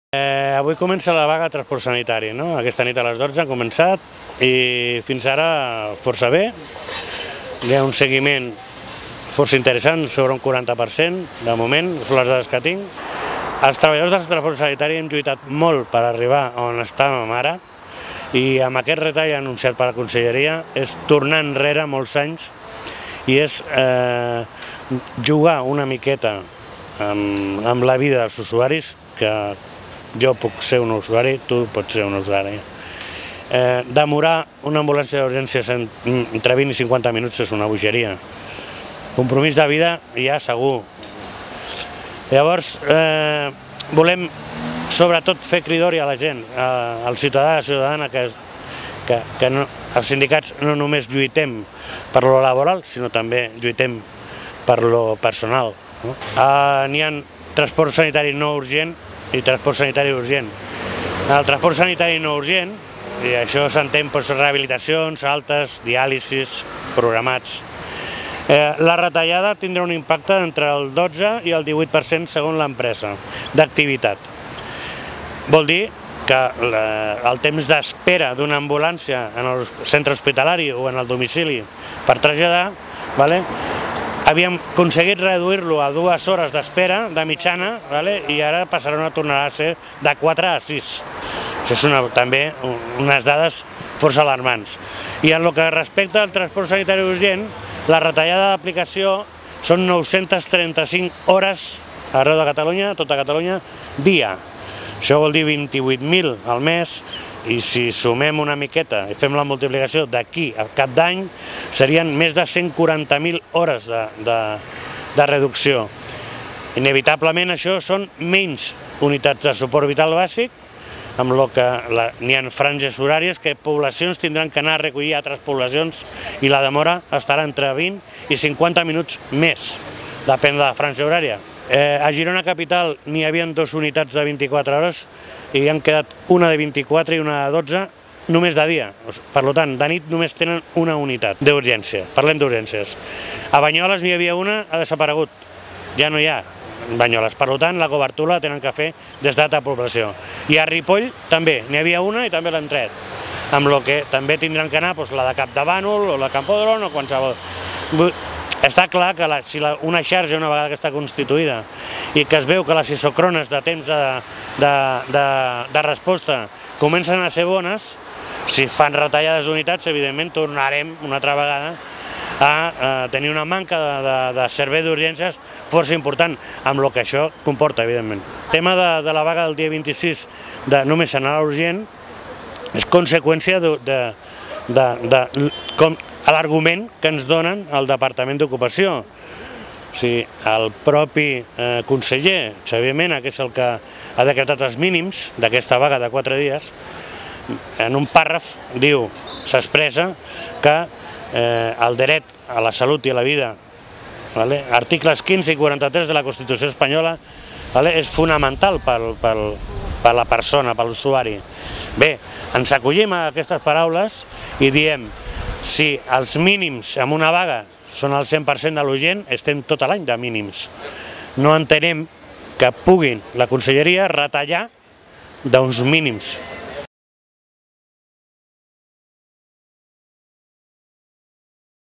Avui comença la vaga de transport sanitari, no? Aquesta nit a les 12 ha començat i fins ara força bé. Hi ha un seguiment força interessant, sobre un 40% de moment, són les dades que tinc. Els treballadors del transport sanitari hem lluitat molt per arribar on estàvem ara i amb aquest retall anunciat per la Conselleria és tornar enrere molts anys i és jugar una miqueta amb la vida dels usuaris, que jo puc ser un usuari, tu pots ser un usuari. Demorar una ambulància d'urgències entre 20 i 50 minuts és una bogeria. Compromís de vida ja segur. Llavors, volem sobretot fer cridori a la gent, al ciutadà, a la ciutadana, que els sindicats no només lluitem per lo laboral, sinó també lluitem per lo personal. N'hi ha transport sanitari no urgent i transport sanitari urgent. El transport sanitari no urgent, i això s'entén per rehabilitacions, altes, diàlisis, programats. La retallada tindrà un impacte entre el 12 i el 18% segons l'empresa d'activitat. Vol dir que el temps d'espera d'una ambulància en el centre hospitalari o en el domicili per traslladar, havíem aconseguit reduir-lo a 2 hores d'espera de mitjana i ara passarà a tornar a ser de 4 a 6. Això són també unes dades força alarmants. I en el que respecta al transport sanitari urgent, la retallada d'aplicació són 935 hores arreu de Catalunya, tota Catalunya, dia. Això vol dir 28.000 al mes, i si sumem una miqueta i fem la multiplicació d'aquí al cap d'any, serien més de 140.000 hores de reducció. Inevitablement això són menys unitats de suport vital bàsic, amb el que n'hi ha franges horàries que poblacions tindran que anar a recollir altres poblacions i la demora estarà entre 20 i 50 minuts més, depèn de la franja horària. A Girona Capital n'hi havia 2 unitats de 24 hores i han quedat una de 24 i una de 12 només de dia. Per tant, de nit només tenen una unitat d'urgència. Parlem d'urgències. A Banyoles n'hi havia una, ha desaparegut. Ja no hi ha Banyoles. Per tant, la cobertura la tenen que fer des d'alta població. I a Ripoll també, n'hi havia una i també l'han tret. Amb el que també tindran que anar la de Campdevànol o la Campodron o qualsevol. Està clar que si una xarxa, una vegada que està constituïda i que es veu que les isòcrones de temps de resposta comencen a ser bones, si fan retallades d'unitats, evidentment tornarem una altra vegada a tenir una manca de servei d'urgències força important, amb el que això comporta, evidentment. El tema de la vaga del dia 26 de només anar a l'urgent és conseqüència a l'argument que ens donen al Departament d'Ocupació. El propi conseller, Xavier Mena, que és el que ha decretat els mínims d'aquesta vaga de 4 dies, en un pàrraf diu, s'expressa que el dret a la salut i a la vida, articles 15 i 43 de la Constitució espanyola, és fonamental per la persona, per l'usuari. Bé, ens acollim a aquestes paraules i diem, si els mínims amb una vaga són el 100% de l'urgent, estem tot l'any de mínims. No entenem que puguin la Conselleria retallar d'uns mínims.